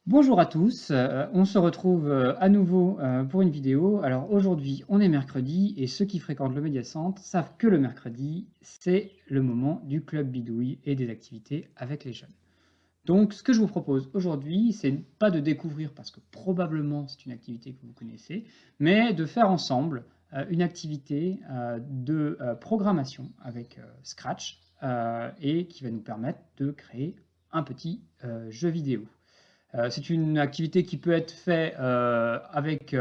Bonjour à tous, on se retrouve à nouveau pour une vidéo. Alors aujourd'hui, on est mercredi et ceux qui fréquentent le Média Centre savent que le mercredi, c'est le moment du club bidouille et des activités avec les jeunes. Donc ce que je vous propose aujourd'hui, c'est pas de découvrir, parce que probablement c'est une activité que vous connaissez, mais de faire ensemble une activité de programmation avec Scratch et qui va nous permettre de créer un petit jeu vidéo. C'est une activité qui peut être faite avec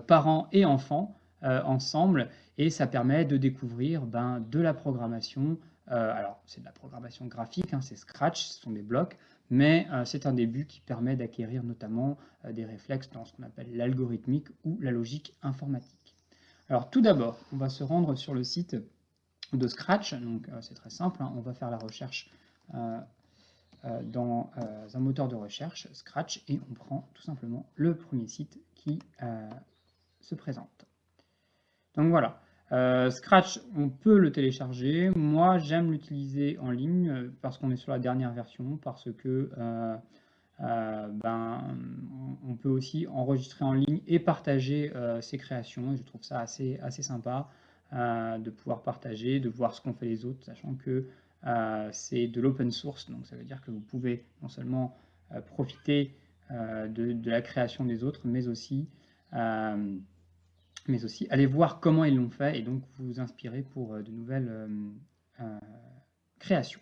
parents et enfants ensemble, et ça permet de découvrir de la programmation. Alors, c'est de la programmation graphique, hein, c'est Scratch, ce sont des blocs, mais c'est un début qui permet d'acquérir notamment des réflexes dans ce qu'on appelle l'algorithmique ou la logique informatique. Alors, tout d'abord, on va se rendre sur le site de Scratch, donc c'est très simple, hein, on va faire la recherche euh, dans un moteur de recherche, Scratch, et on prend tout simplement le premier site qui se présente. Donc voilà, Scratch, on peut le télécharger. Moi, j'aime l'utiliser en ligne parce qu'on est sur la dernière version, parce que on peut aussi enregistrer en ligne et partager ses créations. Et je trouve ça assez sympa de pouvoir partager, de voir ce qu'ont fait les autres, sachant que c'est de l'open source. Donc ça veut dire que vous pouvez non seulement profiter de la création des autres, euh, mais aussi aller voir comment ils l'ont fait et donc vous inspirer pour de nouvelles euh, créations.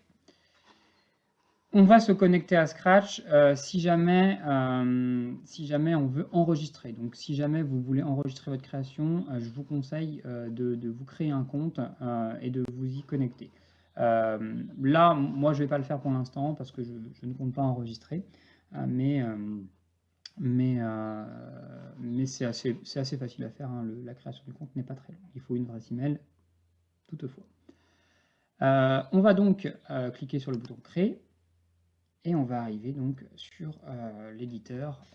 On va se connecter à Scratch si jamais on veut enregistrer. Donc si jamais vous voulez enregistrer votre création, je vous conseille de vous créer un compte et de vous y connecter. Là, moi, je ne vais pas le faire pour l'instant parce que je ne compte pas enregistrer, euh, mais, euh, mais c'est assez facile à faire, hein. La création du compte n'est pas très longue. Il faut une adresse email toutefois. On va donc cliquer sur le bouton créer. Et on va arriver donc sur l'éditeur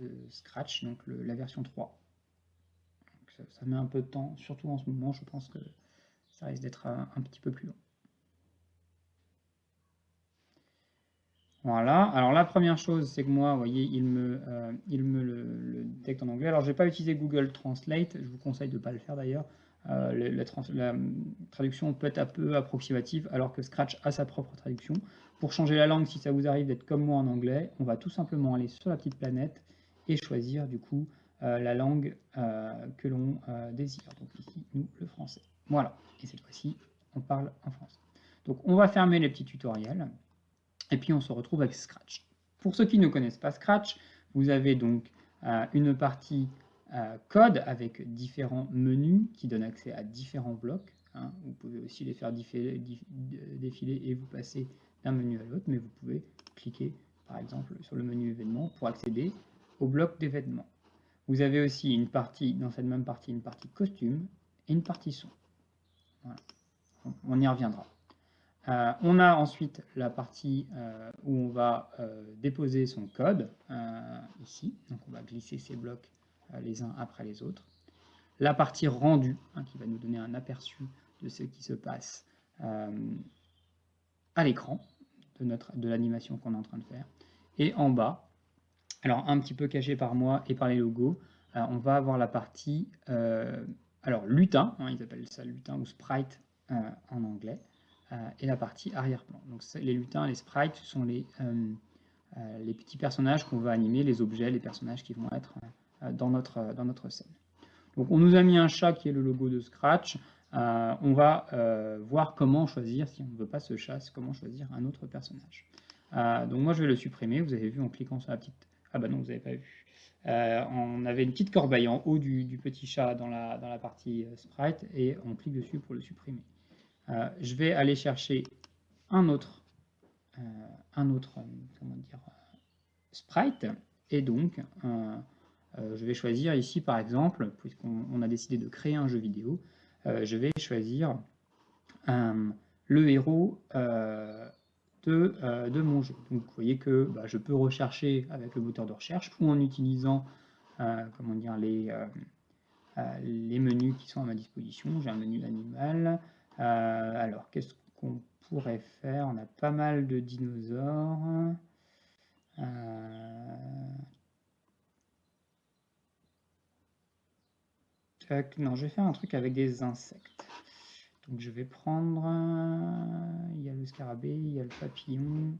de Scratch, donc la version 3. Donc ça met un peu de temps, surtout en ce moment, je pense que ça risque d'être un petit peu plus long. Voilà, alors la première chose, c'est que moi, vous voyez, il me le détecte en anglais. Alors, je n'ai pas utilisé Google Translate, je vous conseille de ne pas le faire d'ailleurs. La traduction peut être un peu approximative, alors que Scratch a sa propre traduction. Pour changer la langue, si ça vous arrive d'être comme moi en anglais, on va tout simplement aller sur la petite planète et choisir du coup la langue que l'on désire. Donc ici, nous, le français. Voilà, et cette fois-ci, on parle en français. Donc on va fermer les petits tutoriels. Et puis on se retrouve avec Scratch. Pour ceux qui ne connaissent pas Scratch, vous avez donc une partie code avec différents menus qui donnent accès à différents blocs, hein. Vous pouvez aussi les faire défiler et vous passer d'un menu à l'autre, mais vous pouvez cliquer par exemple sur le menu événements pour accéder au bloc d'événements. Vous avez aussi une partie, dans cette même partie, une partie costume et une partie son. Voilà. On y reviendra. On a ensuite la partie où on va déposer son code, ici. Donc on va glisser ces blocs les uns après les autres. La partie rendu, hein, qui va nous donner un aperçu de ce qui se passe à l'écran de l'animation qu'on est en train de faire. Et en bas, alors un petit peu caché par moi et par les logos, on va avoir la partie alors lutin, hein, ils appellent ça lutin ou sprite en anglais, et la partie arrière-plan. Donc les lutins, les sprites, ce sont les petits personnages qu'on va animer, les objets, les personnages qui vont être dans notre scène. Donc on nous a mis un chat qui est le logo de Scratch. On va voir comment choisir, si on ne veut pas ce chat, comment choisir un autre personnage. Donc moi je vais le supprimer, vous avez vu en cliquant sur la petite... Ah bah non, vous n'avez pas vu. On avait une petite corbeille en haut du petit chat dans la partie sprite et on clique dessus pour le supprimer. Je vais aller chercher un autre, euh, comment dire, sprite et donc je vais choisir ici par exemple, puisqu'on a décidé de créer un jeu vidéo, je vais choisir le héros de mon jeu. Donc vous voyez que je peux rechercher avec le moteur de recherche ou en utilisant comment dire, les menus qui sont à ma disposition. J'ai un menu animal. Alors qu'est-ce qu'on pourrait faire? On a pas mal de dinosaures. Non, je vais faire un truc avec des insectes. Donc je vais prendre... il y a le scarabée, il y a le papillon.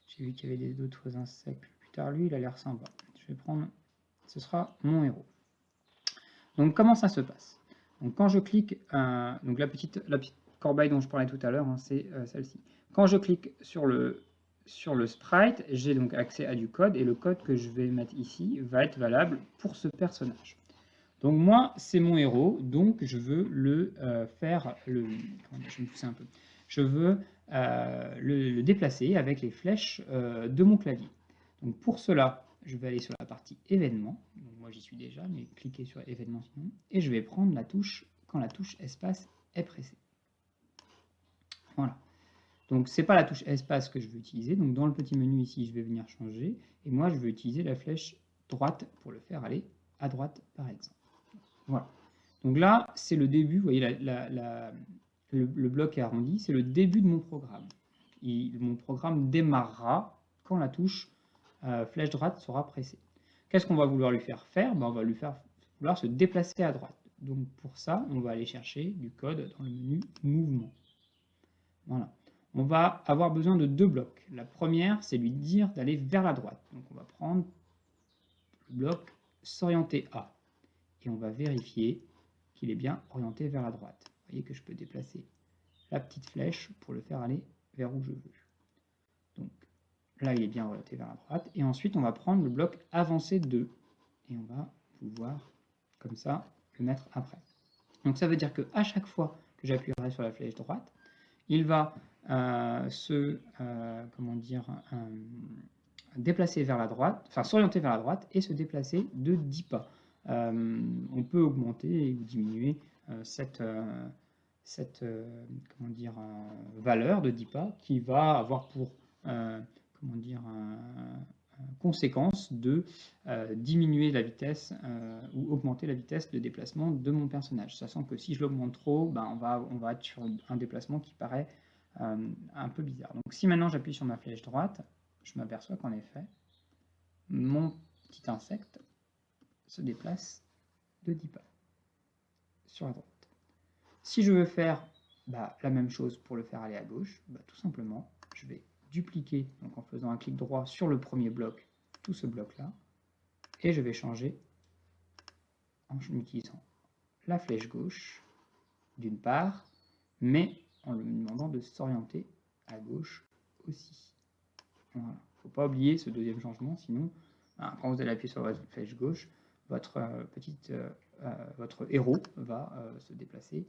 J'ai vu qu'il y avait d'autres insectes plus tard. Lui, il a l'air sympa. Je vais prendre... Ce sera mon héros. Donc comment ça se passe? Donc quand je clique... donc la petite corbeille dont je parlais tout à l'heure, hein, c'est celle-ci. Quand je clique sur le sprite, j'ai donc accès à du code, et le code que je vais mettre ici va être valable pour ce personnage. Donc moi, c'est mon héros, donc je veux le faire... je vais me pousser un peu. Je veux le déplacer avec les flèches de mon clavier. Donc pour cela, je vais aller sur la partie événements. Donc moi j'y suis déjà, mais cliquez sur événements sinon. Et je vais prendre la touche quand la touche espace est pressée. Voilà. Donc c'est pas la touche espace que je veux utiliser. Donc dans le petit menu ici, je vais venir changer. Et moi, je veux utiliser la flèche droite pour le faire aller à droite, par exemple. Voilà. Donc là, c'est le début. Vous voyez, le bloc est arrondi. C'est le début de mon programme. Mon programme démarrera quand la touche flèche droite sera pressée. Qu'est-ce qu'on va vouloir lui faire faire? On va lui faire vouloir se déplacer à droite. Donc pour ça, on va aller chercher du code dans le menu mouvement. Voilà. On va avoir besoin de deux blocs. La première, c'est lui dire d'aller vers la droite. Donc on va prendre le bloc s'orienter à. Et on va vérifier qu'il est bien orienté vers la droite. Vous voyez que je peux déplacer la petite flèche pour le faire aller vers où je veux. Donc là, il est bien orienté vers la droite. Et ensuite, on va prendre le bloc avancé 2. Et on va pouvoir, comme ça, le mettre après. Donc ça veut dire qu'à chaque fois que j'appuierai sur la flèche droite, il va déplacer vers la droite, enfin s'orienter vers la droite et se déplacer de 10 pas. On peut augmenter ou diminuer cette valeur de 10 pas qui va avoir pour conséquence de diminuer la vitesse ou augmenter la vitesse de déplacement de mon personnage. Sachant que si je l'augmente trop, on va être sur un déplacement qui paraît un peu bizarre. Donc si maintenant j'appuie sur ma flèche droite, je m'aperçois qu'en effet, mon petit insecte se déplace de 10 pas sur la droite. Si je veux faire la même chose pour le faire aller à gauche, tout simplement, je vais dupliquer, donc en faisant un clic droit sur le premier bloc, tout ce bloc-là, et je vais changer en utilisant la flèche gauche, d'une part, mais en lui demandant de s'orienter à gauche aussi. Voilà. Il ne faut pas oublier ce deuxième changement, sinon, quand vous allez appuyer sur votre flèche gauche, votre héros va se déplacer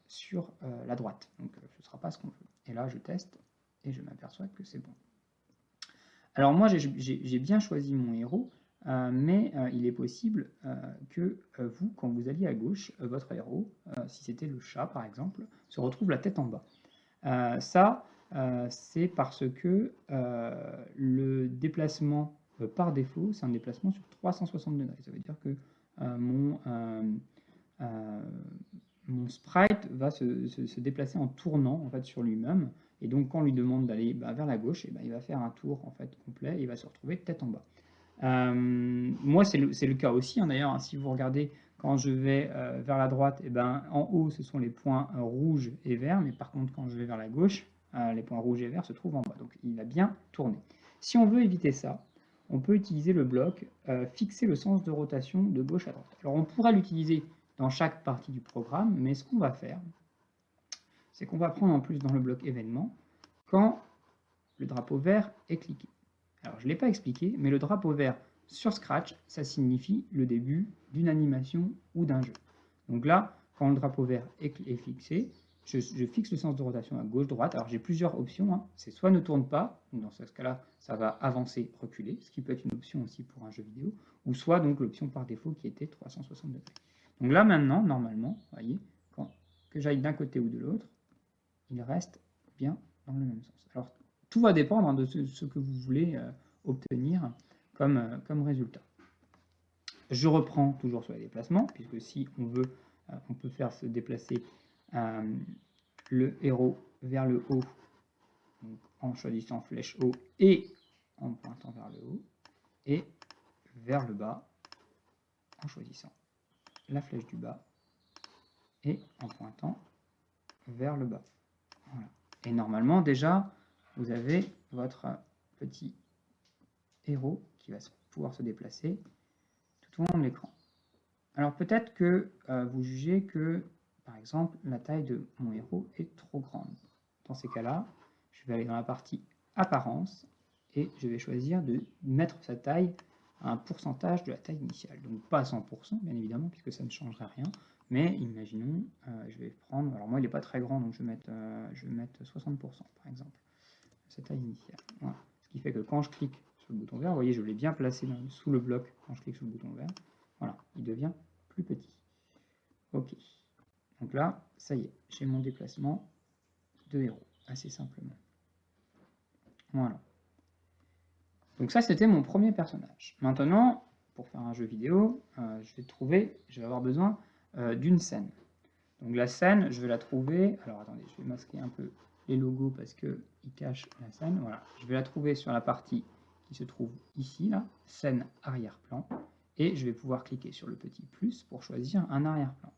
sur la droite. Donc ce ne sera pas ce qu'on veut. Et là, je teste et je m'aperçois que c'est bon. Alors moi, j'ai bien choisi mon héros, mais il est possible que vous, quand vous alliez à gauche, votre héros, si c'était le chat par exemple, se retrouve la tête en bas. C'est parce que le déplacement par défaut, c'est un déplacement sur 360 degrés. Ça veut dire que mon sprite va se déplacer en tournant en fait, sur lui-même. Et donc, quand on lui demande d'aller vers la gauche, il va faire un tour en fait, complet et il va se retrouver tête en bas. Moi, c'est le cas aussi. Hein, d'ailleurs, si vous regardez, quand je vais vers la droite, en haut, ce sont les points rouges et verts. Mais par contre, quand je vais vers la gauche, les points rouges et verts se trouvent en bas. Donc, il a bien tourné. Si on veut éviter ça, on peut utiliser le bloc fixer le sens de rotation de gauche à droite. Alors, on pourra l'utiliser dans chaque partie du programme, mais ce qu'on va faire, c'est qu'on va prendre en plus dans le bloc événement quand le drapeau vert est cliqué. Alors je ne l'ai pas expliqué, mais le drapeau vert sur Scratch, ça signifie le début d'une animation ou d'un jeu. Donc là, quand le drapeau vert est fixé, je fixe le sens de rotation à gauche-droite. Alors j'ai plusieurs options, hein. C'est soit ne tourne pas, dans ce cas-là, ça va avancer, reculer, ce qui peut être une option aussi pour un jeu vidéo, ou soit donc l'option par défaut qui était 360 degrés. Donc là maintenant, normalement, vous voyez, que j'aille d'un côté ou de l'autre, il reste bien dans le même sens. Alors tout va dépendre de ce que vous voulez obtenir comme résultat. Je reprends toujours sur les déplacements, puisque si on veut, on peut faire se déplacer le héros vers le haut, donc en choisissant flèche haut, et en pointant vers le haut et vers le bas en choisissant la flèche du bas et en pointant vers le bas. Voilà. Et normalement, déjà, vous avez votre petit héros qui va pouvoir se déplacer tout au long de l'écran. Alors peut-être que vous jugez que, par exemple, la taille de mon héros est trop grande. Dans ces cas-là, je vais aller dans la partie apparence et je vais choisir de mettre sa taille à un pourcentage de la taille initiale. Donc pas à 100%, bien évidemment, puisque ça ne changerait rien. Mais imaginons, je vais prendre, alors moi il n'est pas très grand, donc je vais mettre 60% par exemple, sa taille initiale. Voilà. Ce qui fait que quand je clique sur le bouton vert, vous voyez, je l'ai bien placé sous le bloc quand je clique sur le bouton vert. Voilà, il devient plus petit. Ok. Donc là, ça y est, j'ai mon déplacement de héros, assez simplement. Voilà. Donc ça, c'était mon premier personnage. Maintenant, pour faire un jeu vidéo, je vais avoir besoin d'une scène. Donc la scène, je vais la trouver... Alors attendez, je vais masquer un peu les logos parce qu'ils cachent la scène. Voilà, je vais la trouver sur la partie qui se trouve ici, là, scène arrière-plan. Et je vais pouvoir cliquer sur le petit plus pour choisir un arrière-plan.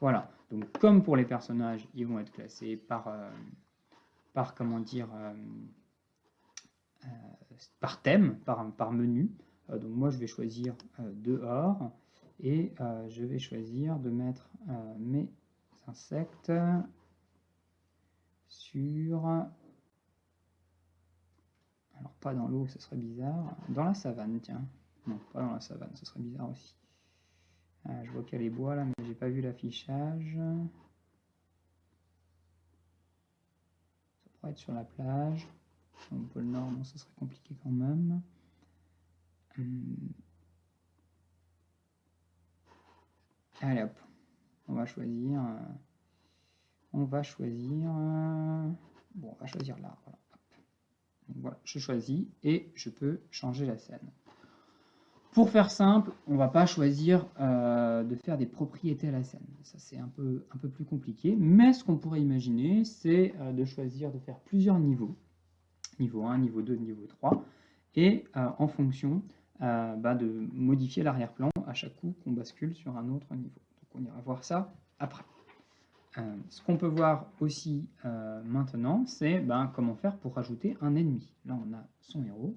Voilà, donc comme pour les personnages, ils vont être classés par comment dire, par thème, par menu. Donc moi je vais choisir dehors et je vais choisir de mettre mes insectes sur... Alors pas dans l'eau, ce serait bizarre. Dans la savane, tiens. Non, pas dans la savane, ce serait bizarre aussi. Je vois qu'il y a les bois là, mais j'ai pas vu l'affichage. Ça pourrait être sur la plage. Sur le pôle Nord, non, ça serait compliqué quand même. Allez hop, on va choisir. Bon, on va choisir là. Voilà. Donc, voilà, je choisis et je peux changer la scène. Pour faire simple, on ne va pas choisir de faire des propriétés à la scène. Ça, c'est un peu plus compliqué. Mais ce qu'on pourrait imaginer, c'est de choisir de faire plusieurs niveaux. Niveau 1, niveau 2, niveau 3. Et en fonction de modifier l'arrière-plan à chaque coup qu'on bascule sur un autre niveau. Donc on ira voir ça après. Ce qu'on peut voir aussi maintenant, c'est comment faire pour rajouter un ennemi. Là, on a son héros.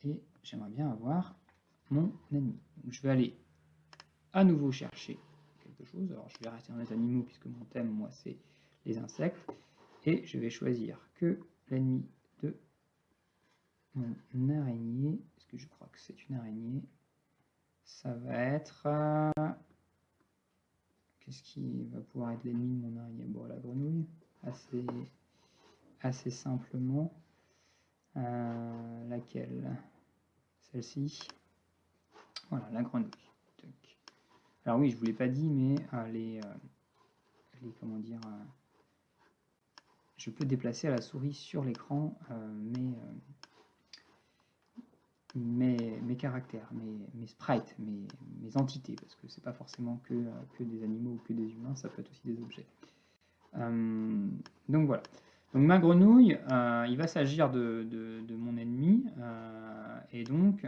Et j'aimerais bien avoir mon ennemi. Donc, je vais aller à nouveau chercher quelque chose. Alors, je vais rester dans les animaux puisque mon thème, moi, c'est les insectes. Et je vais choisir que l'ennemi de mon araignée, parce que je crois que c'est une araignée, ça va être... Qu'est-ce qui va pouvoir être l'ennemi de mon araignée? Bon, la grenouille, assez simplement. Laquelle? Celle-ci. Voilà, la grenouille. Alors oui, je ne vous l'ai pas dit, mais comment dire, je peux déplacer à la souris sur l'écran mes caractères, mes sprites, mes entités, parce que c'est pas forcément que des animaux ou que des humains, ça peut être aussi des objets. Donc voilà. Donc ma grenouille, il va s'agir de mon ennemi, et donc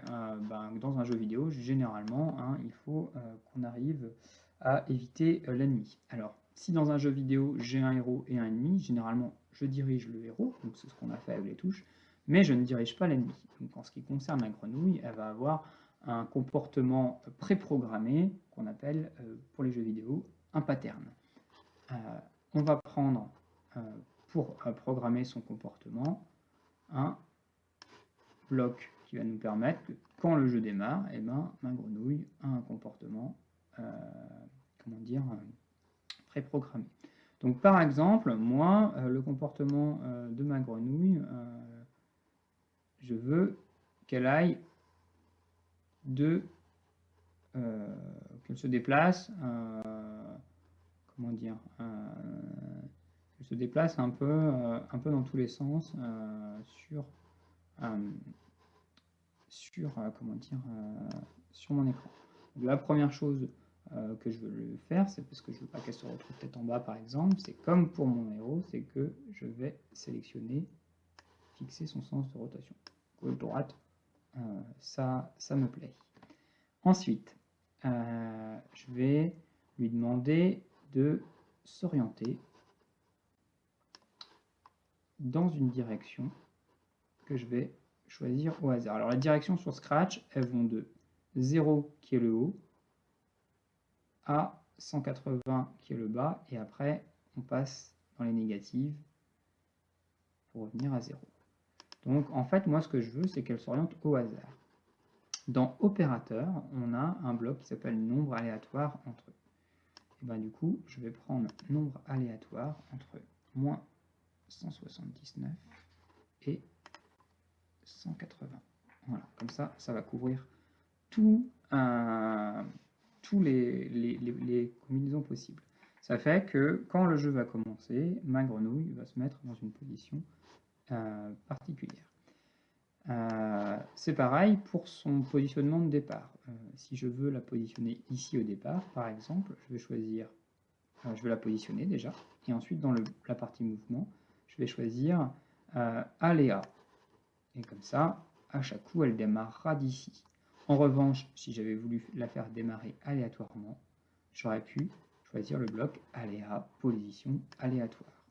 dans un jeu vidéo, généralement, il faut qu'on arrive à éviter l'ennemi. Alors, si dans un jeu vidéo, j'ai un héros et un ennemi, généralement, je dirige le héros, donc c'est ce qu'on a fait avec les touches, mais je ne dirige pas l'ennemi. Donc en ce qui concerne la grenouille, elle va avoir un comportement préprogrammé qu'on appelle, pour les jeux vidéo, un pattern. On va prendre, pour programmer son comportement, un bloc qui va nous permettre que quand le jeu démarre, ma grenouille a un comportement préprogrammé. Donc par exemple, moi, le comportement de ma grenouille, je veux qu'elle aille qu'elle se déplace, qu'elle se déplace un peu dans tous les sens sur mon écran. Donc, la première chose que je veux le faire, c'est parce que je ne veux pas qu'elle se retrouve tête en bas par exemple, c'est comme pour mon héros, c'est que je vais sélectionner, fixer son sens de rotation. Gauche, droite, ça me plaît. Ensuite, je vais lui demander de s'orienter dans une direction que je vais choisir au hasard. Alors la direction sur Scratch, elles vont de 0 qui est le haut à 180 qui est le bas, et après on passe dans les négatives pour revenir à 0. Donc en fait, moi ce que je veux, c'est qu'elle s'oriente au hasard. Dans opérateur, on a un bloc qui s'appelle nombre aléatoire entre eux. Et ben du coup, je vais prendre nombre aléatoire entre moins 179 et 180. Voilà, comme ça, ça va couvrir tous les combinaisons possibles. Ça fait que quand le jeu va commencer, ma grenouille va se mettre dans une position particulière. C'est pareil pour son positionnement de départ. Si je veux la positionner ici au départ, par exemple, je vais choisir, je vais la positionner déjà, et ensuite dans la partie mouvement, je vais choisir aléa. Et comme ça, à chaque coup, elle démarrera d'ici. En revanche, si j'avais voulu la faire démarrer aléatoirement, j'aurais pu choisir le bloc aléa, position aléatoire.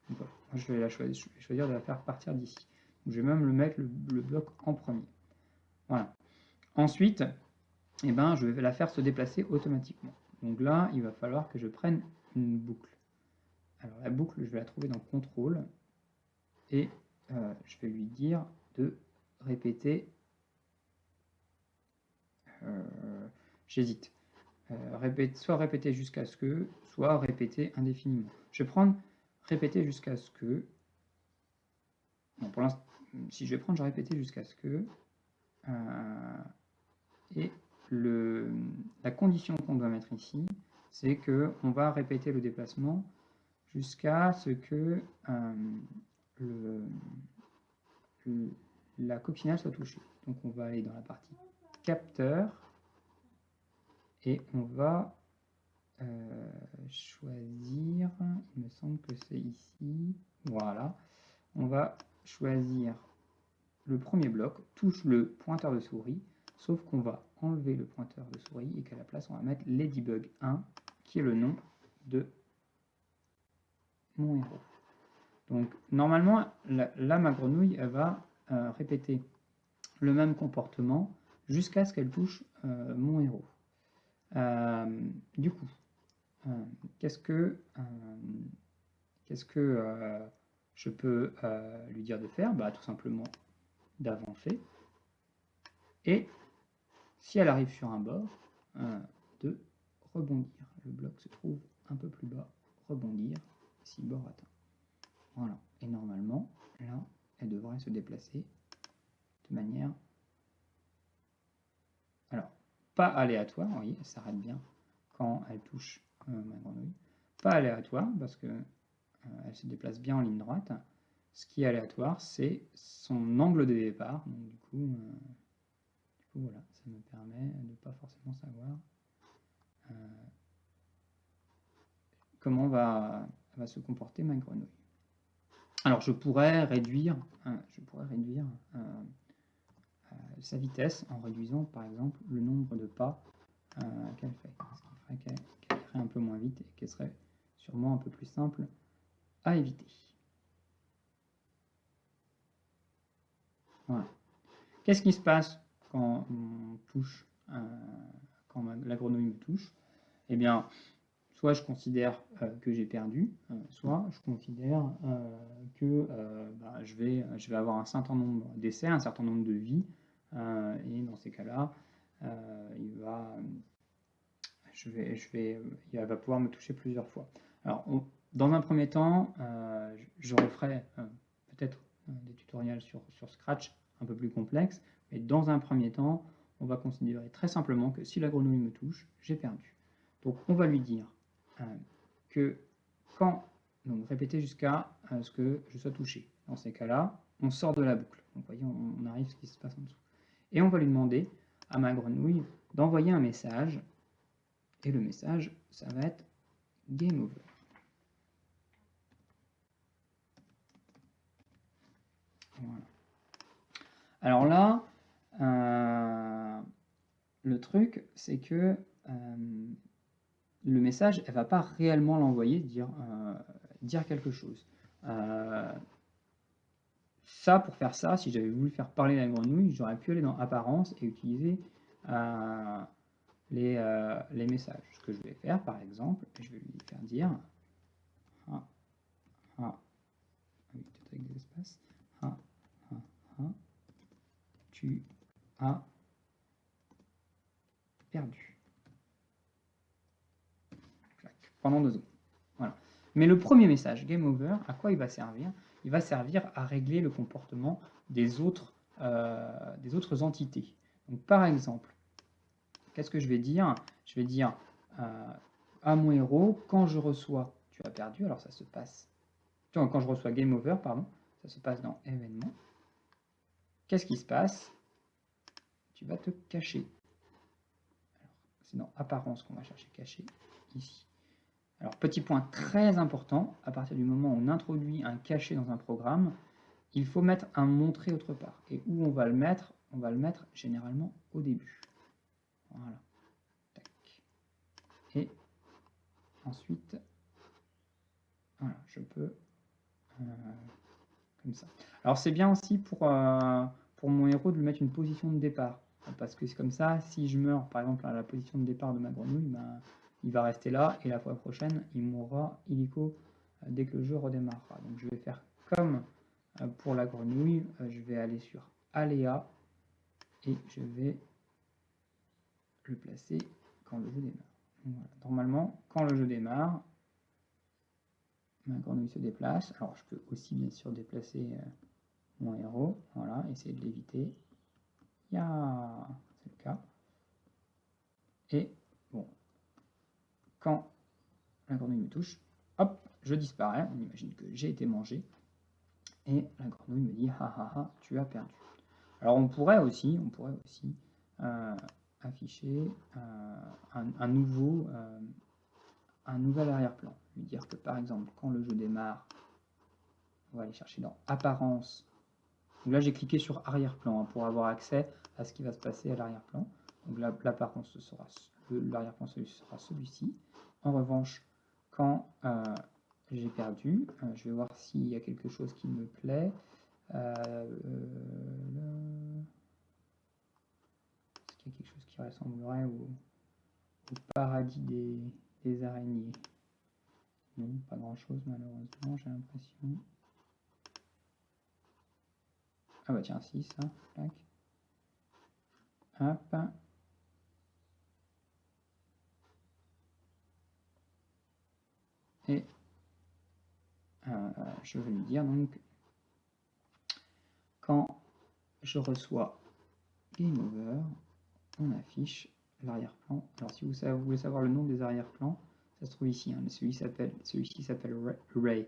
Donc voilà, moi je vais choisir de la faire partir d'ici. Je vais même le mettre le bloc en premier. Voilà. Ensuite, eh ben, je vais la faire se déplacer automatiquement. Donc là, il va falloir que je prenne une boucle. Alors la boucle, je vais la trouver dans Contrôle et je vais lui dire de répéter. J'hésite. Soit répéter jusqu'à ce que, soit répéter indéfiniment. Je vais prendre répéter jusqu'à ce que. Non, pour l'instant, si je vais prendre, je vais répéter jusqu'à ce que. Et la condition qu'on doit mettre ici, c'est qu'on va répéter le déplacement jusqu'à ce que la coque finale soit touchée. Donc on va aller dans la partie capteur et on va choisir, il me semble que c'est ici, voilà, on va choisir le premier bloc, touche le pointeur de souris, sauf qu'on va enlever le pointeur de souris et qu'à la place on va mettre Ladybug 1, qui est le nom de mon héros. Donc normalement, là ma grenouille, elle va répéter le même comportement jusqu'à ce qu'elle touche mon héros. Du coup, qu'est-ce que je peux lui dire de faire? Bah, tout simplement d'avancer. Et si elle arrive sur un bord, de rebondir. Le bloc se trouve un peu plus bas, rebondir, si bord atteint. Voilà. Et normalement, là, elle devrait se déplacer de manière... Alors, pas aléatoire, vous voyez, elle s'arrête bien quand elle touche ma grenouille. Pas aléatoire, parce que elle se déplace bien en ligne droite. Ce qui est aléatoire, c'est son angle de départ. Donc, du coup, voilà, ça me permet de ne pas forcément savoir comment va se comporter ma grenouille. Alors, je pourrais réduire sa vitesse en réduisant, par exemple, le nombre de pas qu'elle fait. Ce qui ferait qu'elle irait un peu moins vite et qu'elle serait sûrement un peu plus simple à éviter. Voilà. Qu'est-ce qui se passe quand on touche, quand la grenouille me touche? Eh bien, soit je considère que j'ai perdu, soit je considère que je vais avoir un certain nombre d'essais, un certain nombre de vies, et dans ces cas-là, elle va pouvoir me toucher plusieurs fois. Alors, dans un premier temps, je referai peut-être des tutoriels sur Scratch un peu plus complexes, mais dans un premier temps, on va considérer très simplement que si la grenouille me touche, j'ai perdu. Donc on va lui dire que quand, donc répéter jusqu'à ce que je sois touché. Dans ces cas-là, on sort de la boucle. Donc voyez, on arrive à ce qui se passe en dessous. Et on va lui demander à ma grenouille d'envoyer un message Et le message, ça va être game over. Voilà. Alors là, le truc, c'est que le message, elle va pas réellement l'envoyer, dire quelque chose. Ça, pour faire ça, si j'avais voulu faire parler la grenouille, j'aurais pu aller dans Apparence et utiliser les messages. Ce que je vais faire, par exemple, je vais lui faire dire oui, peut-être avec des espaces. Tu as perdu. Pendant 2 secondes. Voilà. Mais le premier message, game over, à quoi il va servir? Il va servir à régler le comportement des autres entités. Donc, par exemple, qu'est-ce que je vais dire? Je vais dire à mon héros, quand je reçois, tu as perdu, alors ça se passe, quand je reçois game over, pardon, ça se passe dans événement. Qu'est-ce qui se passe? Tu vas te cacher. C'est dans apparence qu'on va chercher cacher, ici. Alors, petit point très important, à partir du moment où on introduit un caché dans un programme, il faut mettre un montrer autre part. Et où on va le mettre? On va le mettre généralement au début. Voilà. Tac. Et ensuite, voilà, je peux comme ça. Alors, c'est bien aussi pour mon héros de lui mettre une position de départ. Parce que c'est comme ça, si je meurs, par exemple, à la position de départ de ma grenouille, ben, il va rester là, et la fois prochaine, il mourra illico dès que le jeu redémarrera. Donc je vais faire comme pour la grenouille, je vais aller sur Aléa, et je vais le placer quand le jeu démarre. Voilà. Normalement, quand le jeu démarre, ma grenouille se déplace. Alors je peux aussi bien sûr déplacer mon héros, voilà, essayer de l'éviter. C'est le cas. Et bon, quand la grenouille me touche, hop, je disparais. On imagine que j'ai été mangé. Et la grenouille me dit, ha, tu as perdu. Alors on pourrait aussi afficher un nouvel arrière-plan. Lui dire que par exemple, quand le jeu démarre, on va aller chercher dans Apparence. Donc là, j'ai cliqué sur arrière-plan pour avoir accès à ce qui va se passer à l'arrière-plan. Donc là, l'apparence sera l'arrière-plan sera celui-ci. En revanche, quand j'ai perdu, je vais voir s'il y a quelque chose qui me plaît. Est-ce qu'il y a quelque chose qui ressemblerait au paradis des araignées? Non, pas grand-chose malheureusement, j'ai l'impression. Ah bah tiens, si, ça, tac. Hop. Et je vais lui dire donc, quand je reçois Game Over, on affiche l'arrière-plan. Alors si vous voulez savoir le nom des arrière-plans, ça se trouve ici. Hein. Celui-ci s'appelle Ray.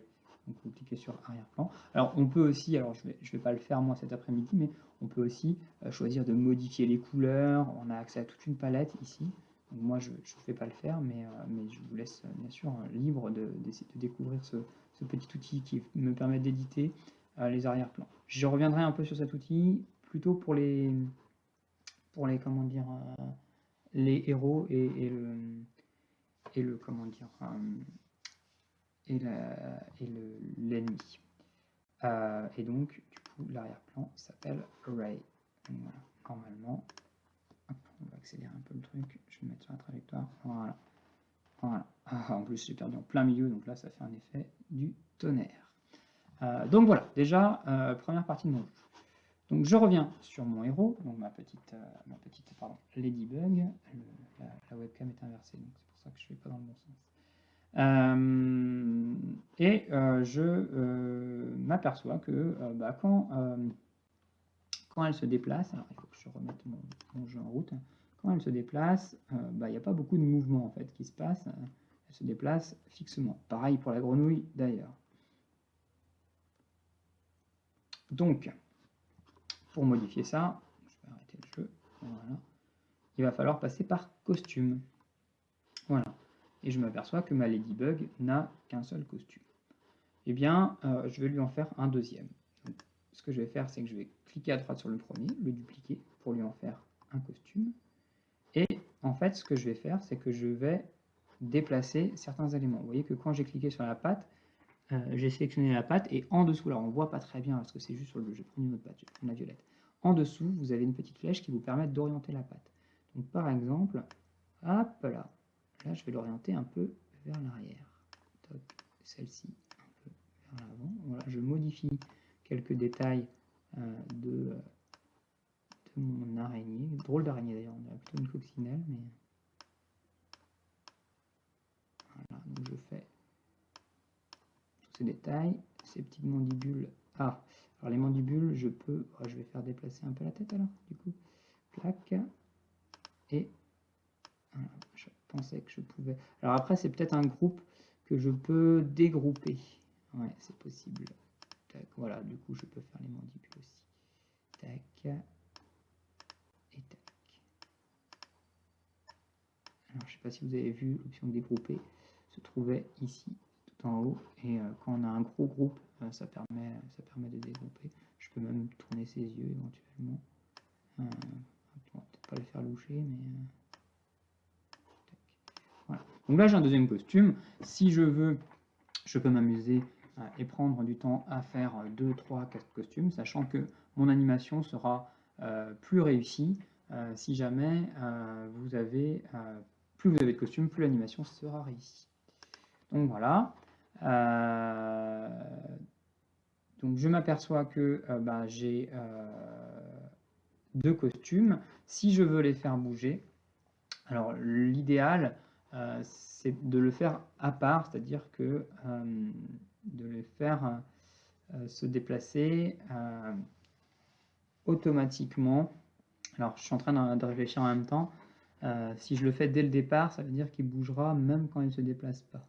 Donc vous cliquez sur arrière-plan. Alors on peut aussi, alors je vais pas le faire moi cet après-midi, mais on peut aussi choisir de modifier les couleurs. On a accès à toute une palette ici. Donc moi je ne fais pas le faire, mais je vous laisse bien sûr libre d'essayer de découvrir ce petit outil qui me permet d'éditer les arrière-plans. Je reviendrai un peu sur cet outil plutôt pour les comment dire, les héros et le comment dire, l'ennemi. Et donc, du coup, l'arrière-plan s'appelle Ray. Donc, voilà, normalement, hop, on va accélérer un peu le truc. Je vais me mettre sur la trajectoire. Voilà. Voilà. En plus, j'ai perdu en plein milieu, donc là, ça fait un effet du tonnerre. Donc voilà, déjà, première partie de mon jeu. Donc je reviens sur mon héros, donc ma petite Ladybug. La webcam est inversée, donc c'est pour ça que je ne vais pas dans le bon sens. Et je m'aperçois que quand elle se déplace, alors il faut que je remette mon jeu en route, quand elle se déplace, il n'y a pas beaucoup de mouvement en fait qui se passe, elle se déplace fixement. Pareil pour la grenouille d'ailleurs. Donc, pour modifier ça, je vais arrêter le jeu, voilà. Il va falloir passer par costume. Voilà. Et je m'aperçois que ma Ladybug n'a qu'un seul costume. Eh bien, je vais lui en faire un deuxième. Donc, ce que je vais faire, c'est que je vais cliquer à droite sur le premier, le dupliquer pour lui en faire un costume. Et en fait, ce que je vais faire, c'est que je vais déplacer certains éléments. Vous voyez que quand j'ai cliqué sur la patte, j'ai sélectionné la patte et en dessous, alors on ne voit pas très bien parce que c'est juste sur le bleu, je vais prendre une autre patte, je vais prendre la violette. En dessous, vous avez une petite flèche qui vous permet d'orienter la patte. Donc par exemple, hop là, là je vais l'orienter un peu vers l'arrière. Celle-ci un peu vers l'avant. Voilà, je modifie quelques détails de mon araignée. Drôle d'araignée d'ailleurs, on dirait plutôt une coccinelle, mais voilà, donc je fais tous ces détails, ces petites mandibules. Ah, alors les mandibules, je vais faire déplacer un peu la tête alors, du coup. Clac. Et voilà, je pensais que je pouvais. Alors après, c'est peut-être un groupe que je peux dégrouper. Ouais, c'est possible. Tac, voilà, du coup, je peux faire les mandibules aussi. Tac. Et tac. Alors, je ne sais pas si vous avez vu, l'option dégrouper se trouvait ici, tout en haut. Et quand on a un gros groupe, ça permet de dégrouper. Je peux même tourner ses yeux éventuellement. On va peut-être pas le faire loucher, mais... Voilà. Donc là, j'ai un deuxième costume. Si je veux, je peux m'amuser et prendre du temps à faire 2, 3, 4 costumes, sachant que mon animation sera plus réussie si jamais plus vous avez de costumes, plus l'animation sera réussie. Donc voilà. Donc je m'aperçois que j'ai 2 costumes. Si je veux les faire bouger, alors l'idéal, c'est de le faire à part, c'est-à-dire que de les faire se déplacer automatiquement. Alors je suis en train de réfléchir en même temps. Si je le fais dès le départ, ça veut dire qu'il bougera même quand il ne se déplace pas.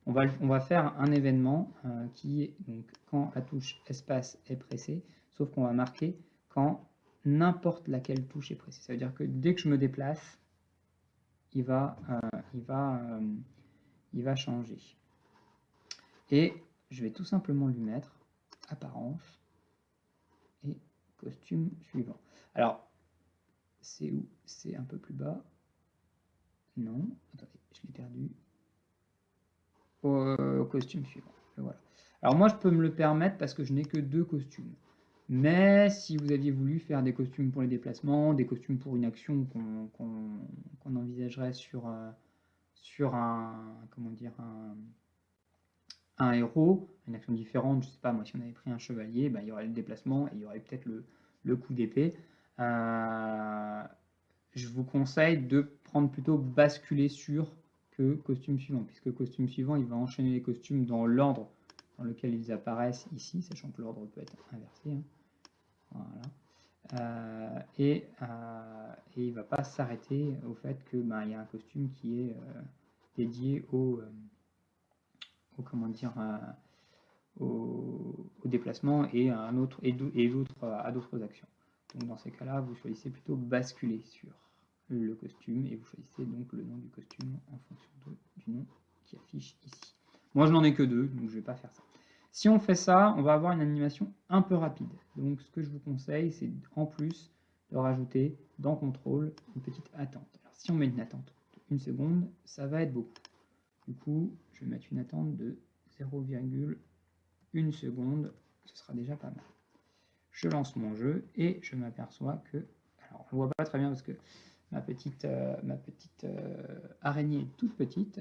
On va faire un événement qui est donc quand la touche espace est pressée, sauf qu'on va marquer quand n'importe laquelle touche est pressée. Ça veut dire que dès que je me déplace, il va changer. Et je vais tout simplement lui mettre apparence et costume suivant. Alors, c'est où? C'est un peu plus bas. Non, attendez, je l'ai perdu. Costume suivant. Voilà. Alors moi, je peux me le permettre parce que je n'ai que 2 costumes. Mais si vous aviez voulu faire des costumes pour les déplacements, des costumes pour une action qu'on envisagerait sur un héros, une action différente, je sais pas, moi si on avait pris un chevalier, il y aurait le déplacement et il y aurait peut-être le coup d'épée. Je vous conseille de prendre plutôt basculer sur que costume suivant, puisque costume suivant, il va enchaîner les costumes dans l'ordre dans lequel ils apparaissent ici, sachant que l'ordre peut être inversé. Hein. Voilà. Et il ne va pas s'arrêter au fait qu'il y a un costume qui est dédié au déplacement et à un autre et l'autre à d'autres actions. Donc dans ces cas-là, vous choisissez plutôt basculer sur le costume et vous choisissez donc le nom du costume en fonction du nom qui affiche ici. Moi je n'en ai que 2, donc je ne vais pas faire ça. Si on fait ça, on va avoir une animation un peu rapide. Donc ce que je vous conseille, c'est en plus de rajouter dans contrôle une petite attente. Alors si on met une attente de 1 seconde, ça va être beaucoup. Du coup, je vais mettre une attente de 0,1 seconde, ce sera déjà pas mal. Je lance mon jeu et je m'aperçois que, alors on ne voit pas très bien parce que ma petite araignée est toute petite,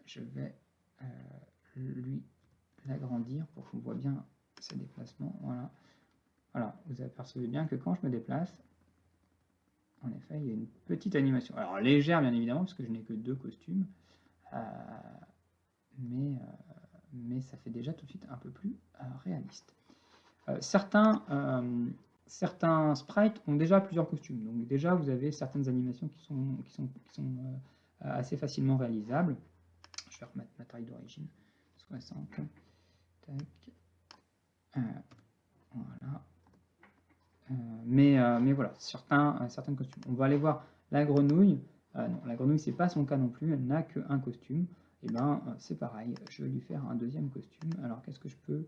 je vais lui l'agrandir pour qu'on voit bien ses déplacements. Voilà. Voilà, vous apercevez bien que quand je me déplace, en effet, il y a une petite animation. Alors légère bien évidemment parce que je n'ai que 2 costumes, mais ça fait déjà tout de suite un peu plus réaliste. Certains sprites ont déjà plusieurs costumes, donc déjà vous avez certaines animations qui sont assez facilement réalisables. Je vais remettre ma taille d'origine, 60. Tac. Voilà. Mais voilà, certains costumes. On va aller voir La grenouille, non, la grenouille, c'est pas son cas non plus, elle n'a qu'un costume. Et ben, c'est pareil, je vais lui faire un deuxième costume. Alors, qu'est-ce que je peux...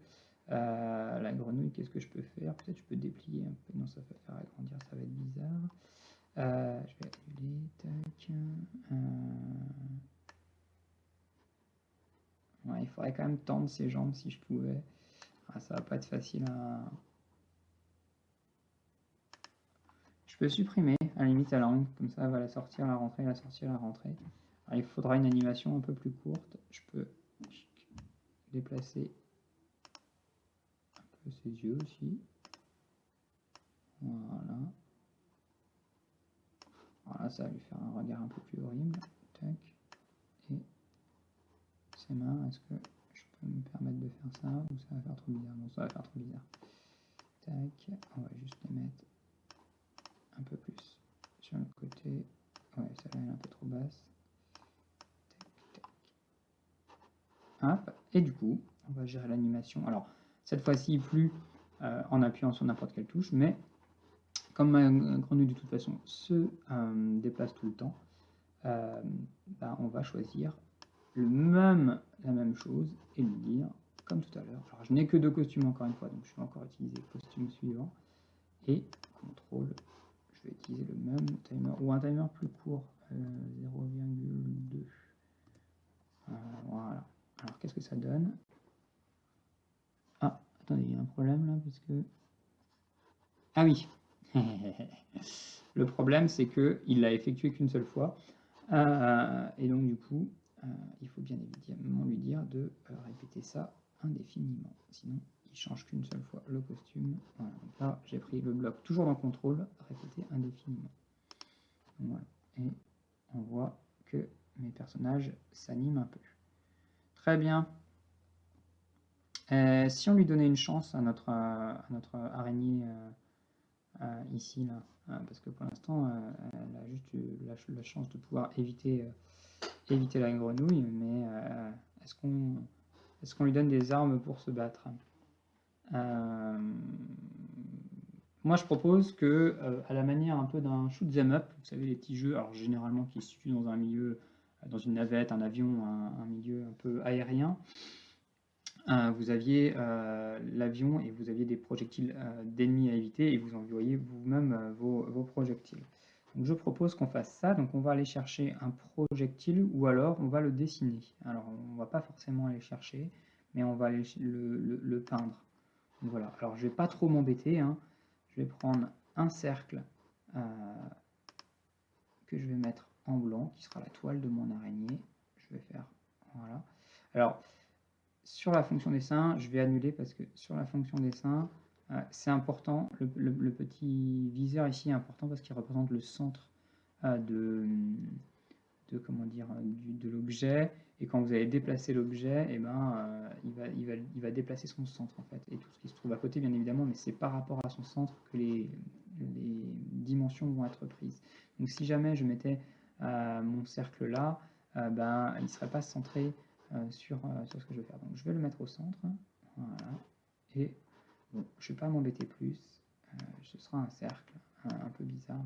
la grenouille, qu'est-ce que je peux faire? Peut-être je peux déplier un peu. Non, ça va faire agrandir, ça va être bizarre. Je vais annuler, tac. Ouais, il faudrait quand même tendre ses jambes si je pouvais. Ah, ça va pas être facile à... Je peux supprimer, à la limite, la langue, comme ça, elle va la sortir, la rentrée, la sortir, la rentrée. Alors, il faudra une animation un peu plus courte. Je peux déplacer un peu ses yeux aussi. Voilà. Voilà, ça va lui faire un regard un peu plus horrible. Tac. Et ses mains, est-ce que je peux me permettre de faire ça ou ça va faire trop bizarre? Bon, ça va faire trop bizarre. Tac. On va juste les mettre un peu plus sur le côté. Ouais, celle-là elle est un peu trop basse. Tac, tac. Hop. Et du coup, on va gérer l'animation. Alors, cette fois-ci, plus en appuyant sur n'importe quelle touche, mais comme ma grenouille de toute façon se déplace tout le temps, ben, on va choisir la même chose et lui dire, comme tout à l'heure, alors je n'ai que 2 costumes encore une fois, donc je vais encore utiliser le costume suivant, et contrôle, je vais utiliser le même timer, ou un timer plus court, 0,2. Voilà. Alors qu'est-ce que ça donne? Ah, attendez, il y a un problème là, parce que... Ah oui. Le problème, c'est qu'il l'a effectué qu'une seule fois. Et donc, du coup, il faut bien évidemment lui dire de répéter ça indéfiniment. Sinon, il change qu'une seule fois le costume. Voilà. Donc là, j'ai pris le bloc toujours dans contrôle, répéter indéfiniment. Voilà. Et on voit que mes personnages s'animent un peu. Très bien. Si on lui donnait une chance à notre araignée ici, là, parce que pour l'instant, elle a juste eu la chance de pouvoir éviter la grenouille, mais est-ce qu'on lui donne des armes pour se battre? Moi, je propose que, à la manière un peu d'un shoot 'em up, vous savez, les petits jeux, alors généralement qui se situent dans un milieu, dans une navette, un avion, un milieu un peu aérien, vous aviez l'avion et vous aviez des projectiles d'ennemis à éviter et vous envoyez vous-même vos projectiles. Donc je propose qu'on fasse ça, donc on va aller chercher un projectile ou alors on va le dessiner. Alors on va pas forcément aller chercher, mais on va aller le peindre. Donc voilà, alors je vais pas trop m'embêter, hein. Je vais prendre un cercle que je vais mettre en blanc, qui sera la toile de mon araignée. Je vais faire, voilà. Alors, sur la fonction dessin, je vais annuler parce que sur la fonction dessin, c'est important, le petit viseur ici est important parce qu'il représente le centre de comment dire, de l'objet, et quand vous allez déplacer l'objet, et ben, il va déplacer son centre en fait, et tout ce qui se trouve à côté bien évidemment, mais c'est par rapport à son centre que les dimensions vont être prises. Donc si jamais je mettais mon cercle là, ben, il ne serait pas centré sur ce que je vais faire. Donc je vais le mettre au centre, voilà, et bon, je ne vais pas m'embêter plus, ce sera un cercle, un peu bizarre,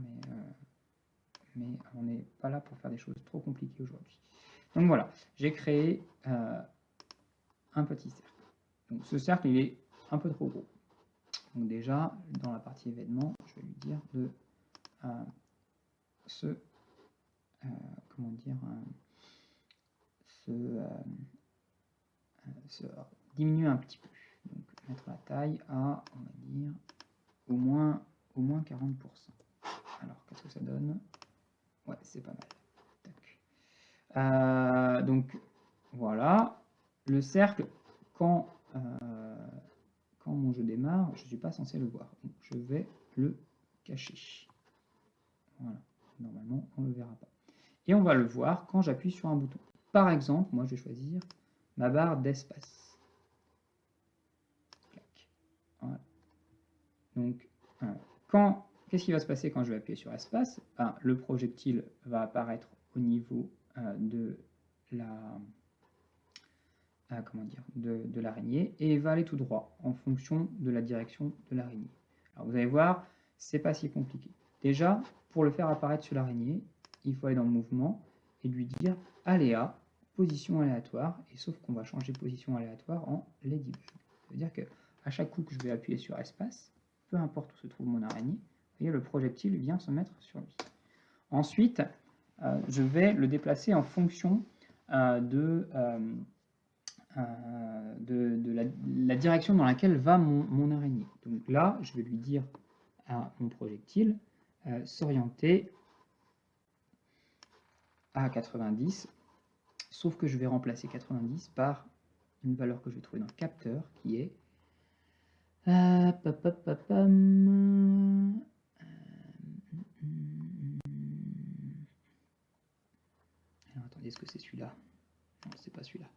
mais on n'est pas là pour faire des choses trop compliquées aujourd'hui. Donc voilà, j'ai créé un petit cercle. Donc ce cercle, il est un peu trop gros. Donc déjà, dans la partie événement, je vais lui dire de comment dire, diminuer un petit peu. Donc mettre la taille à, on va dire, au moins 40%. Alors, qu'est-ce que ça donne? Ouais, c'est pas mal. Donc, voilà. Le cercle, quand mon jeu démarre, je ne suis pas censé le voir. Donc, je vais le cacher. Voilà. Normalement, on ne le verra pas. Et on va le voir quand j'appuie sur un bouton. Par exemple, moi, je vais choisir ma barre d'espace. Voilà. Donc, qu'est-ce qui va se passer quand je vais appuyer sur espace? Le projectile va apparaître au niveau de l'araignée et il va aller tout droit en fonction de la direction de l'araignée. Alors vous allez voir, c'est pas si compliqué. Déjà, pour le faire apparaître sur l'araignée, il faut aller dans mouvement et lui dire aléa, position aléatoire, et sauf qu'on va changer position aléatoire en ladybug. Ça veut dire que à chaque coup que je vais appuyer sur espace, peu importe où se trouve mon araignée, vous voyez, le projectile vient se mettre sur lui. Ensuite, je vais le déplacer en fonction de la direction dans laquelle va mon araignée. Donc là, je vais lui dire à mon projectile s'orienter à 90, sauf que je vais remplacer 90 par une valeur que je vais trouver dans le capteur qui est alors attendez, est-ce que c'est celui-là? Non, c'est pas celui-là.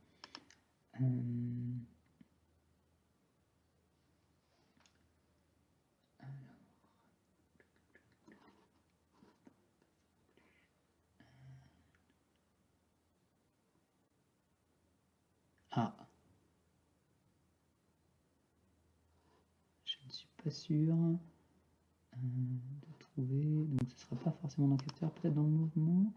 Ah, je ne suis pas sûr de trouver. Donc ce ne sera pas forcément dans le capteur, peut-être dans le mouvement.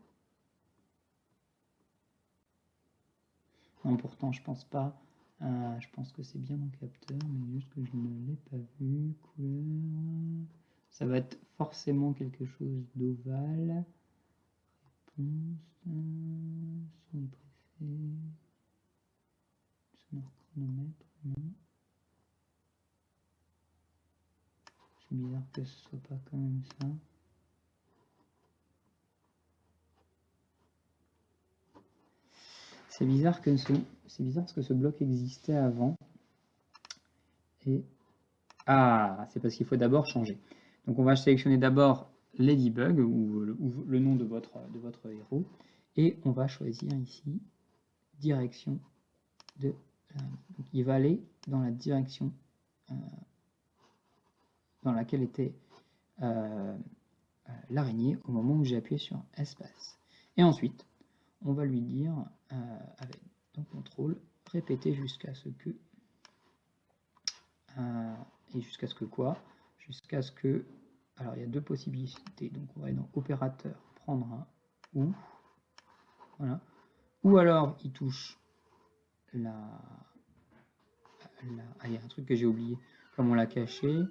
Non, pourtant, je pense pas. Je pense que c'est bien dans le capteur, mais juste que je ne l'ai pas vu. Couleur. Ça va être forcément quelque chose d'ovale. Réponse. Son préfet. Sonore chronomètre. Non. C'est bizarre que ce soit pas quand même ça. C'est bizarre parce que ce bloc existait avant. Et ah, c'est parce qu'il faut d'abord changer. Donc on va sélectionner d'abord Ladybug ou le nom de votre héros et on va choisir ici direction de donc il va aller dans la direction dans laquelle était l'araignée au moment où j'ai appuyé sur espace. Et ensuite, on va lui dire avec contrôle répéter jusqu'à ce que et jusqu'à ce que quoi? Jusqu'à ce que alors il y a deux possibilités, donc on va aller dans opérateur, prendre un ou, voilà, ou alors il touche il y a un truc que j'ai oublié, comme on l'a caché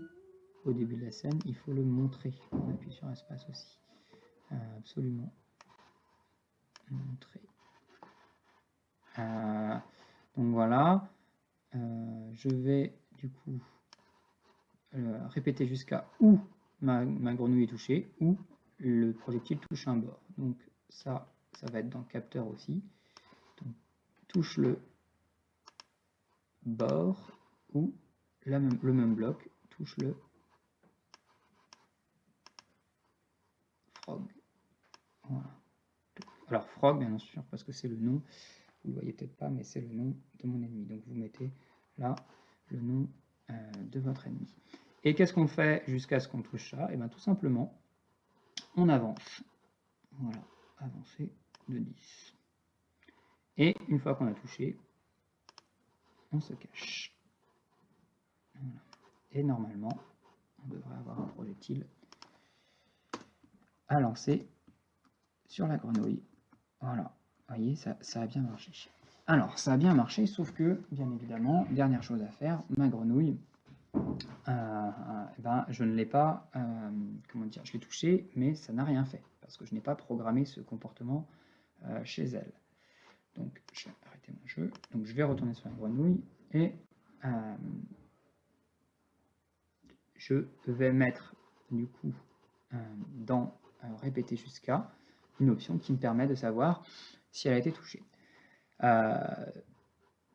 au début de la scène, il faut le montrer, on appuie sur espace aussi, absolument, montrer. Donc voilà, je vais du coup répéter jusqu'à où ma grenouille est touchée, où le projectile touche un bord. Donc ça va être dans le capteur aussi. Donc, touche le bord ou le même bloc touche le frog. Voilà. Alors frog, bien sûr, parce que c'est le nom, vous ne le voyez peut-être pas, mais c'est le nom de mon ennemi. Donc vous mettez là le nom de votre ennemi. Et qu'est-ce qu'on fait jusqu'à ce qu'on touche ça? Et bien tout simplement, on avance. Voilà, avancer de 10. Et une fois qu'on a touché, on se cache. Voilà. Et normalement, on devrait avoir un projectile à lancer sur la grenouille. Voilà, vous voyez, ça a bien marché. Alors, ça a bien marché, sauf que, bien évidemment, dernière chose à faire, ma grenouille, ben, je ne l'ai pas, comment dire, je l'ai touchée, mais ça n'a rien fait, parce que je n'ai pas programmé ce comportement chez elle. Donc, je vais arrêter mon jeu. Donc, je vais retourner sur la grenouille et je vais mettre, du coup, dans répéter jusqu'à une option qui me permet de savoir si elle a été touchée.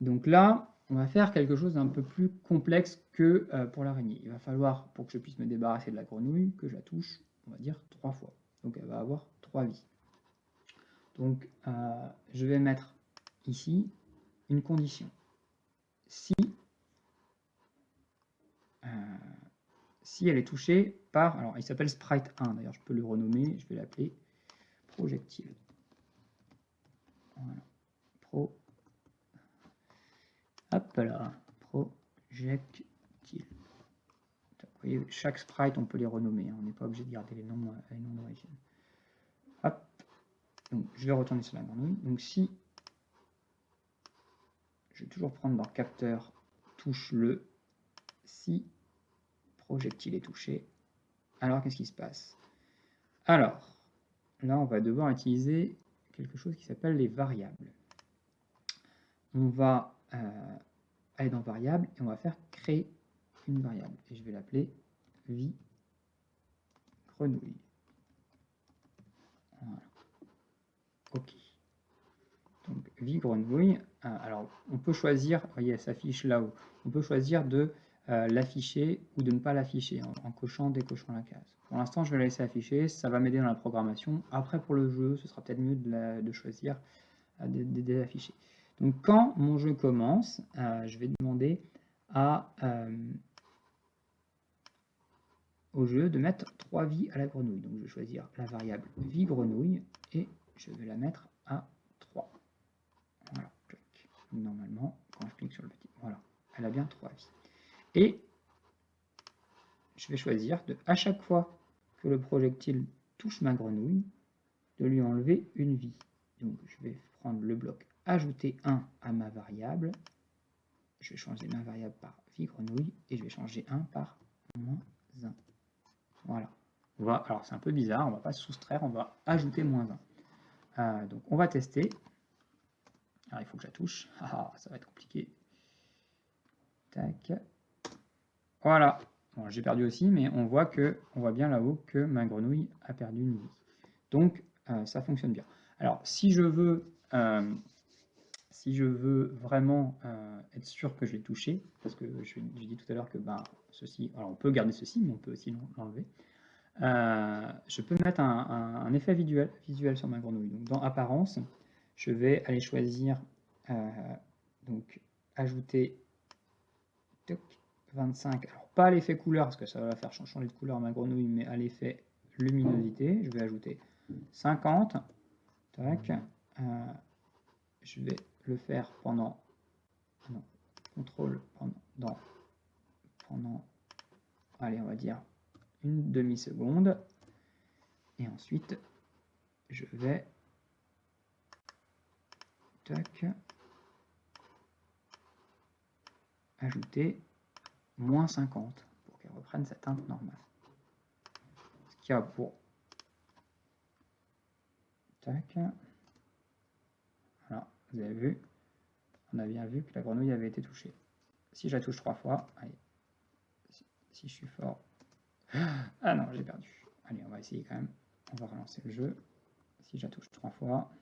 Donc là, on va faire quelque chose d'un peu plus complexe que pour l'araignée. Il va falloir, pour que je puisse me débarrasser de la grenouille, que je la touche, on va dire, 3 fois. Donc elle va avoir 3 vies. Donc je vais mettre ici une condition. Si elle est touchée par... Alors il s'appelle Sprite 1, d'ailleurs je peux le renommer, je vais l'appeler projectile. Voilà. Hop là, projectile. Vous voyez, chaque sprite, on peut les renommer. Hein. On n'est pas obligé de garder les noms d'origine. Hop. Donc, je vais retourner sur la grenouille. Donc, si je vais toujours prendre dans capteur, touche le, si projectile est touché. Alors, qu'est-ce qui se passe? Alors, là, on va devoir utiliser quelque chose qui s'appelle les variables. On va aller dans variables et on va faire créer une variable. Et je vais l'appeler vie grenouille. Voilà. OK. Donc, vie grenouille. Alors, on peut choisir, vous voyez, elle s'affiche là-haut. On peut choisir de l'afficher ou de ne pas l'afficher en cochant, décochant la case. Pour l'instant, je vais la laisser afficher. Ça va m'aider dans la programmation. Après, pour le jeu, ce sera peut-être mieux de choisir de l'afficher. Donc, quand mon jeu commence, je vais demander au jeu de mettre 3 vies à la grenouille. Donc, je vais choisir la variable vie grenouille et je vais la mettre à 3. Voilà. Normalement, quand je clique sur le petit, voilà, elle a bien 3 vies. Et je vais choisir à chaque fois que le projectile touche ma grenouille, de lui enlever une vie. Donc, je vais prendre le bloc ajouter 1 à ma variable. Je vais changer ma variable par vie grenouille et je vais changer 1 par moins 1. Voilà. Alors, c'est un peu bizarre, on ne va pas soustraire, on va ajouter moins 1. Donc, on va tester. Alors, il faut que je la touche. Ah, ça va être compliqué. Tac. Voilà. Bon, j'ai perdu aussi, mais on voit bien là-haut que ma grenouille a perdu une vie. Donc, ça fonctionne bien. Alors, si je veux vraiment être sûr que je vais toucher, parce que j'ai dit tout à l'heure que ceci, alors on peut garder ceci, mais on peut aussi l'enlever. Je peux mettre un effet visuel sur ma grenouille. Donc, dans apparence, je vais aller choisir donc ajouter 25. Alors pas l'effet couleur parce que ça va faire changer de couleur ma grenouille, mais à l'effet luminosité, je vais ajouter 50. Tac. Je vais le faire pendant contrôle pendant allez, on va dire une demi-seconde. Et ensuite, je vais ajouter moins 50 pour qu'elle reprenne sa teinte normale. Ce qu'il y a pour... Tac. Voilà, vous avez vu, on a bien vu que la grenouille avait été touchée. Si je la touche 3 fois, allez, si je suis fort... Ah non, j'ai perdu. Allez, on va essayer quand même. On va relancer le jeu. Si je la touche 3 fois...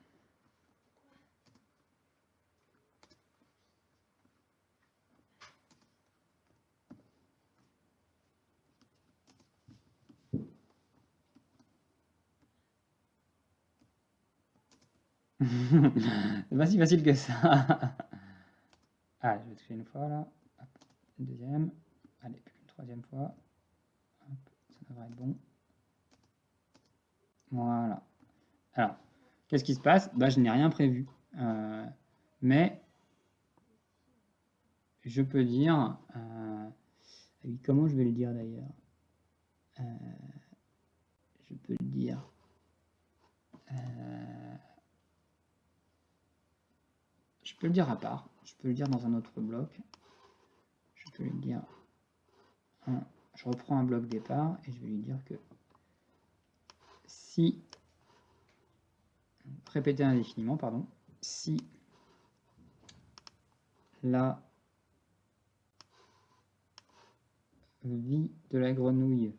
C'est pas si facile que ça. Allez, je vais toucher une fois là. Hop, une deuxième. Allez, plus qu'une troisième fois. Hop, ça devrait être bon. Voilà. Alors, qu'est-ce qui se passe? Je n'ai rien prévu. Mais je peux dire... comment je vais le dire d'ailleurs? Je peux le dire... je peux le dire à part. Je peux le dire dans un autre bloc. Je peux lui dire... je reprends un bloc départ et je vais lui dire que si... Répéter indéfiniment, pardon. Si la vie de la grenouille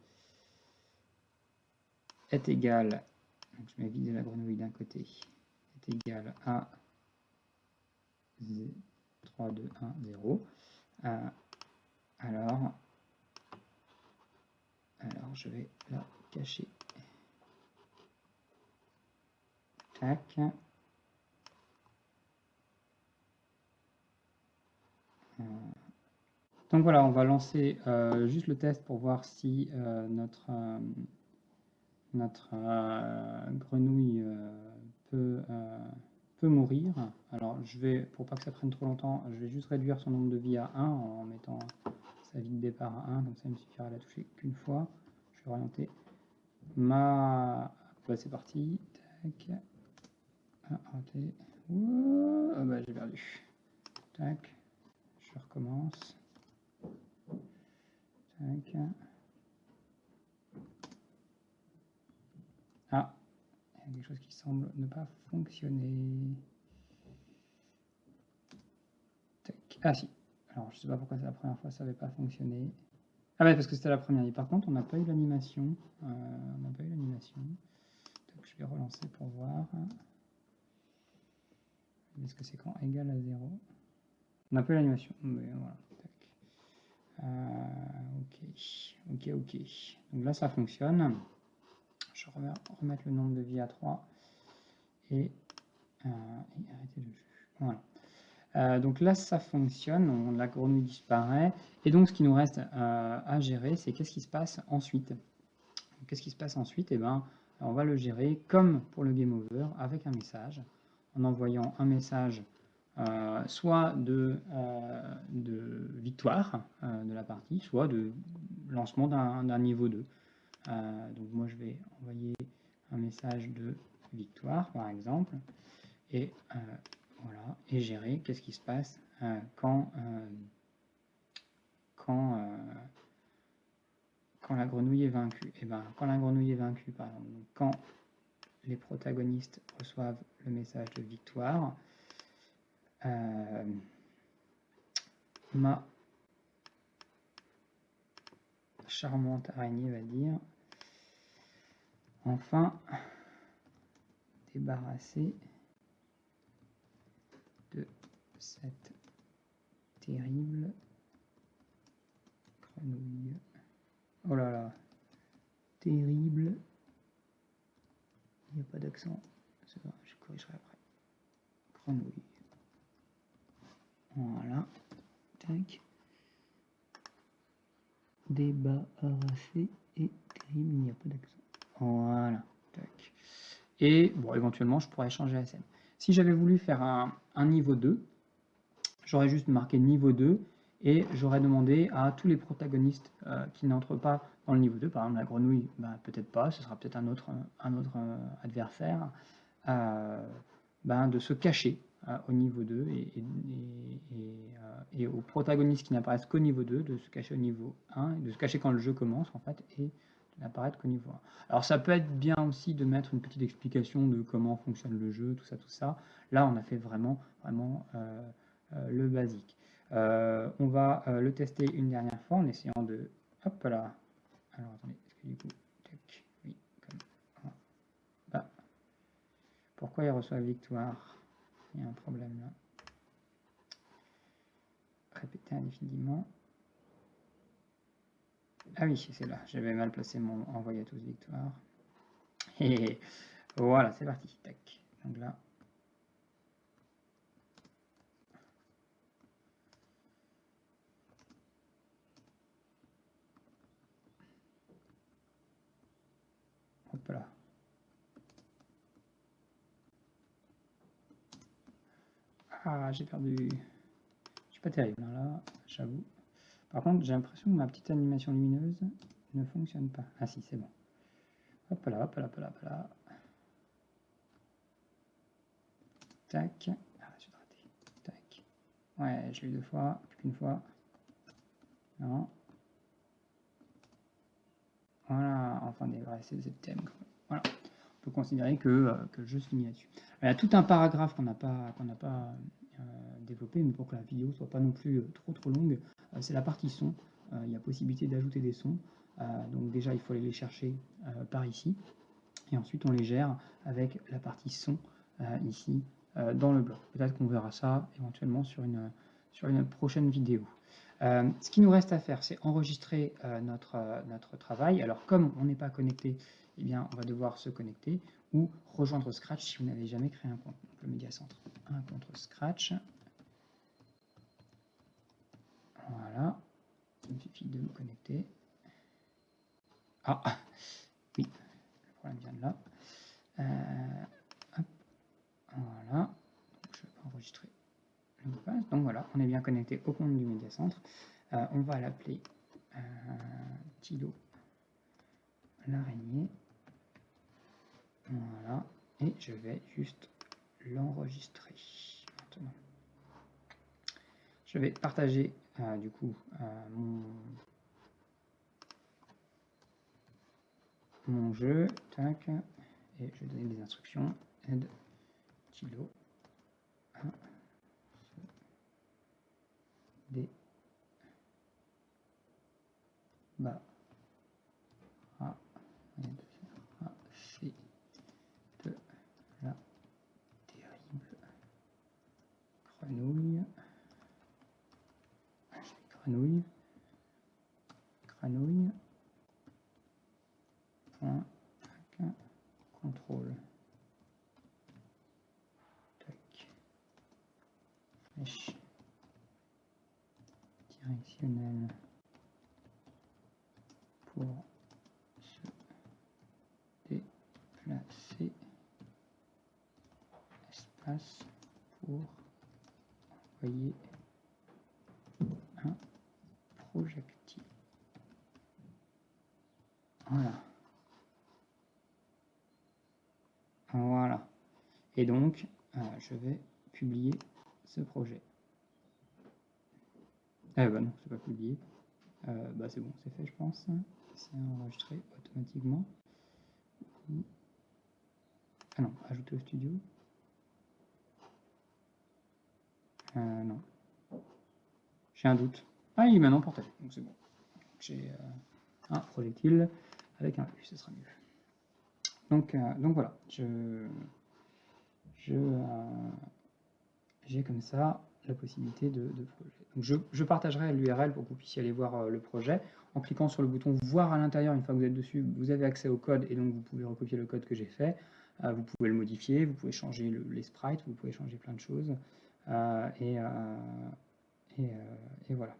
est égale, donc je mets vie de la grenouille d'un côté, est égale à 3, 2, 1, 0, alors je vais la cacher. Tac. Donc voilà, on va lancer juste le test pour voir si notre grenouille peut mourir. Alors je vais, pour pas que ça prenne trop longtemps, je vais juste réduire son nombre de vies à 1 en mettant sa vie de départ à 1, comme ça il me suffira de la toucher qu'une fois. Je vais orienter ma... Bah, c'est parti. Tac. Ah, raté. Ah, bah, j'ai perdu. Tac. Je recommence. Tac. Ah, il y a quelque chose qui semble ne pas fonctionner. Tac. Ah si. Alors, je sais pas pourquoi c'est la première fois ça n'avait pas fonctionné. Ah ouais, parce que c'était la première. Et par contre, on n'a pas eu l'animation. On n'a pas eu l'animation. Donc, je vais relancer pour voir. Est-ce que c'est quand égal à 0? On n'a pas eu l'animation. Mais voilà. Ok. Donc là, ça fonctionne. Je vais remettre le nombre de vies à 3 et arrêter le jeu. Voilà. Donc là, ça fonctionne. La grenouille disparaît. Et donc, ce qui nous reste à gérer, c'est qu'est-ce qui se passe ensuite. Qu'est-ce qui se passe ensuite? Eh ben, on va le gérer comme pour le game over avec un message, en envoyant un message soit de victoire de la partie, soit de lancement d'un niveau 2. Donc moi je vais envoyer un message de victoire par exemple, et voilà, et gérer qu'est-ce qui se passe quand la grenouille est vaincue. Et ben, quand la grenouille est vaincue, par exemple, donc quand les protagonistes reçoivent le message de victoire, ma charmante araignée va dire enfin débarrassé de cette terrible grenouille. Oh là là, terrible. Il n'y a pas d'accent. C'est vrai, je corrigerai après. Grenouille. Voilà. Tac. Débarrassé et terrible, il n'y a pas d'accent. Voilà. Tac. Et bon, éventuellement, je pourrais changer la scène. Si j'avais voulu faire un niveau 2, j'aurais juste marqué niveau 2 et j'aurais demandé à tous les protagonistes qui n'entrent pas dans le niveau 2, par exemple la grenouille, bah, peut-être pas, ce sera peut-être un autre adversaire, de se cacher au niveau 2 et aux protagonistes qui n'apparaissent qu'au niveau 2 de se cacher au niveau 1, et de se cacher quand le jeu commence en fait, et de n'apparaître qu'au niveau 1. Alors ça peut être bien aussi de mettre une petite explication de comment fonctionne le jeu, tout ça. Là on a fait vraiment le basique. On va le tester une dernière fois en essayant de... Hop là. Alors attendez, est-ce que du coup... Tac, oui, comme... Bah, pourquoi il reçoit victoire? Il y a un problème là. Répéter indéfiniment. Ah oui, c'est là. J'avais mal placé mon envoyer à tous victoire. Et voilà, c'est parti. Tac. Donc là... Hop là. Ah, j'ai perdu. Je suis pas terrible hein, là, j'avoue. Par contre, j'ai l'impression que ma petite animation lumineuse ne fonctionne pas. Ah si, c'est bon. Hop là, hop là, hop là, hop là. Tac. Ah, j'ai raté. Tac. Ouais, je l'ai eu 2 fois, plus qu'une fois. Non. Voilà, enfin dégraisser ce thème. Voilà. On peut considérer que le jeu se finit là-dessus. Il y a tout un paragraphe qu'on n'a pas développé, mais pour que la vidéo soit pas non plus trop longue, c'est la partie son. Il y a possibilité d'ajouter des sons. Donc déjà, il faut aller les chercher par ici. Et ensuite, on les gère avec la partie son ici dans le bloc. Peut-être qu'on verra ça éventuellement sur une prochaine vidéo. Ce qui nous reste à faire, c'est enregistrer notre travail. Alors, comme on n'est pas connecté, eh bien, on va devoir se connecter ou rejoindre Scratch si vous n'avez jamais créé un compte. Donc, le Mediacentre, un compte Scratch. Voilà. Il me suffit de me connecter. Ah, oui, le problème vient de là. Hop, voilà. Donc, je vais enregistrer le mot de passe. Donc voilà, on est bien connecté au compte du Mediacentre. On va l'appeler Tilo l'araignée. Voilà. Et je vais juste l'enregistrer maintenant. Je vais partager du coup mon jeu. Tac. Et je vais donner des instructions. Aide Tilo à se débarrasser de la terrible grenouille. Grenouille. Point. Tac. Contrôle. Tac. Flèche directionnelle pour se déplacer. Espace pour envoyer un projectile. Voilà. Voilà. Et donc, je vais publier ce projet. Bah non, c'est pas publié. Bah c'est bon, c'est fait, je pense. C'est enregistré automatiquement. Ah non, ajouter au studio. Non. J'ai un doute. Ah, il est maintenant partagé, donc c'est bon. J'ai un projectile avec un U, ce sera mieux. Donc voilà, j'ai comme ça la possibilité de projet. Donc je partagerai l'URL pour que vous puissiez aller voir le projet. En cliquant sur le bouton voir à l'intérieur, une fois que vous êtes dessus, vous avez accès au code et donc vous pouvez recopier le code que j'ai fait. Vous pouvez le modifier, vous pouvez changer les sprites, vous pouvez changer plein de choses. Et voilà.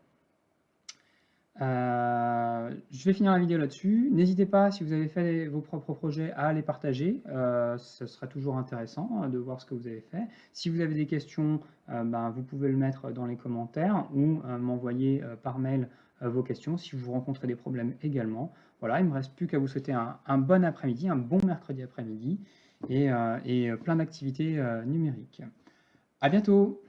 Je vais finir la vidéo là-dessus. N'hésitez pas, si vous avez fait vos propres projets, à les partager. Ce sera toujours intéressant de voir ce que vous avez fait. Si vous avez des questions, vous pouvez le mettre dans les commentaires ou m'envoyer par mail vos questions si vous rencontrez des problèmes également. Voilà, il ne me reste plus qu'à vous souhaiter un bon après-midi, un bon mercredi après-midi et plein d'activités numériques. À bientôt!